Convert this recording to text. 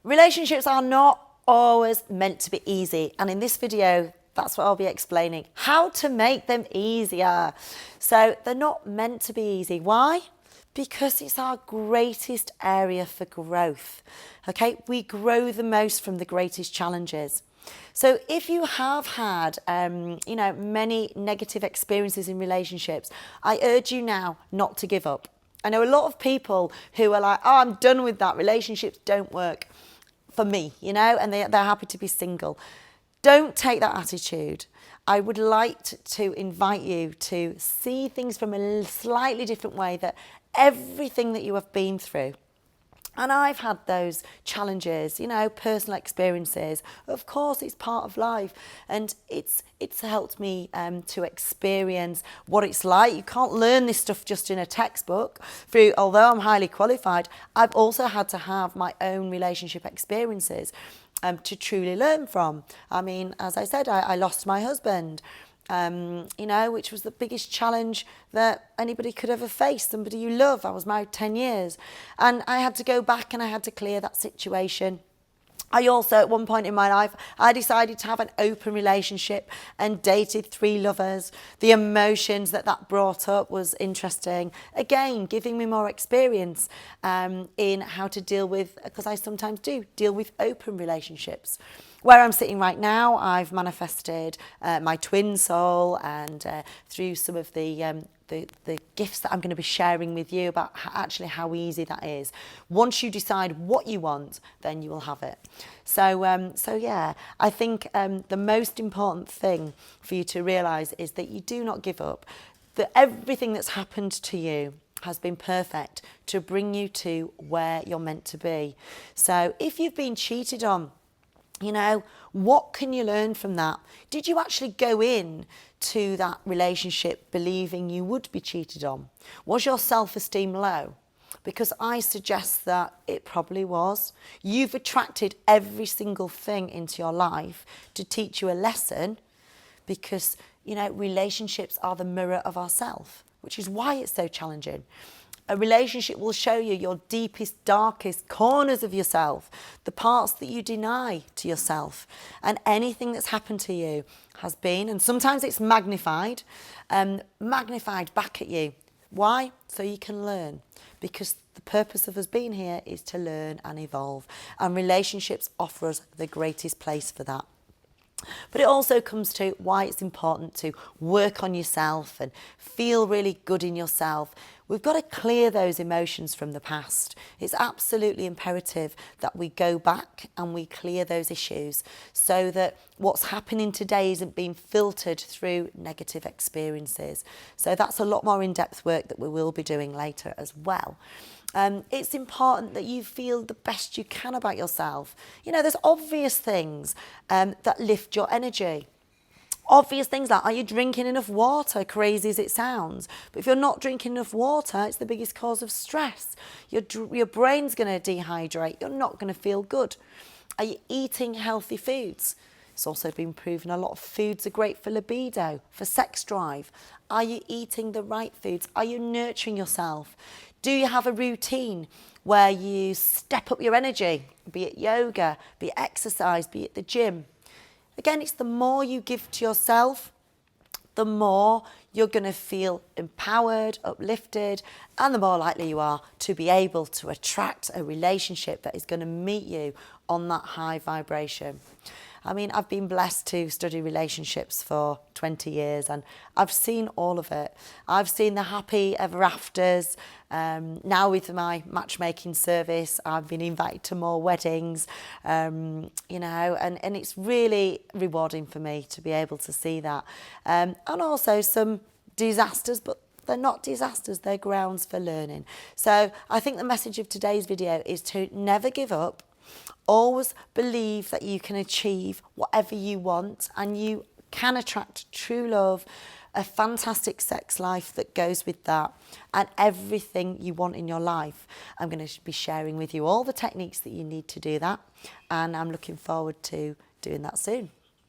Relationships are not always meant to be easy, and in this video that's what I'll be explaining, how to make them easier. So they're not meant to be easy. Why? Because it's our greatest area for growth. Okay, we grow the most from the greatest challenges. So if you have had, many negative experiences in relationships, I urge you now not to give up. I know a lot of people who are like, oh, I'm done with that. Relationships don't work for me, and they're happy to be single. Don't take that attitude. I would like to invite you to see things from a slightly different way, that everything that you have been through, and I've had those challenges, personal experiences. Of course, it's part of life, and it's helped me to experience what it's like. You can't learn this stuff just in a textbook. Although I'm highly qualified, I've also had to have my own relationship experiences to truly learn from. I mean, as I said, I lost my husband. Which was the biggest challenge that anybody could ever face, somebody you love. I was married 10 years and I had to go back and I had to clear that situation. I also, at one point in my life, I decided to have an open relationship and dated 3 lovers. The emotions that brought up was interesting. Again, giving me more experience in how to deal with, because I sometimes do deal with open relationships. Where I'm sitting right now, I've manifested my twin soul, and through some of the gifts that I'm going to be sharing with you about actually how easy that is. Once you decide what you want, then you will have it. So yeah, I think the most important thing for you to realise is that you do not give up. That everything that's happened to you has been perfect to bring you to where you're meant to be. So if you've been cheated on, what can you learn from that? Did you actually go in to that relationship believing you would be cheated on? Was your self-esteem low? Because I suggest that it probably was. You've attracted every single thing into your life to teach you a lesson, because, relationships are the mirror of ourselves, which is why it's so challenging. A relationship will show you your deepest, darkest corners of yourself, the parts that you deny to yourself. And anything that's happened to you has been, and sometimes it's magnified back at you. Why? So you can learn. Because the purpose of us being here is to learn and evolve. And relationships offer us the greatest place for that. But it also comes to why it's important to work on yourself and feel really good in yourself. We've got to clear those emotions from the past. It's absolutely imperative that we go back and we clear those issues, so that what's happening today isn't being filtered through negative experiences. So that's a lot more in-depth work that we will be doing later as well. It's important that you feel the best you can about yourself. There's obvious things that lift your energy. Obvious things like, are you drinking enough water? Crazy as it sounds. But if you're not drinking enough water, it's the biggest cause of stress. Your brain's going to dehydrate. You're not going to feel good. Are you eating healthy foods? It's also been proven a lot of foods are great for libido, for sex drive. Are you eating the right foods? Are you nurturing yourself? Do you have a routine where you step up your energy, be it yoga, be it exercise, be it the gym? Again, it's the more you give to yourself, the more you're going to feel empowered, uplifted, and the more likely you are to be able to attract a relationship that is going to meet you on that high vibration. I mean, I've been blessed to study relationships for 20 years and I've seen all of it. I've seen the happy ever afters. Now with my matchmaking service, I've been invited to more weddings, and it's really rewarding for me to be able to see that. And also some disasters, but they're not disasters, they're grounds for learning. So I think the message of today's video is to never give up. Always believe that you can achieve whatever you want, and you can attract true love, a fantastic sex life that goes with that, and everything you want in your life. I'm going to be sharing with you all the techniques that you need to do that, and I'm looking forward to doing that soon.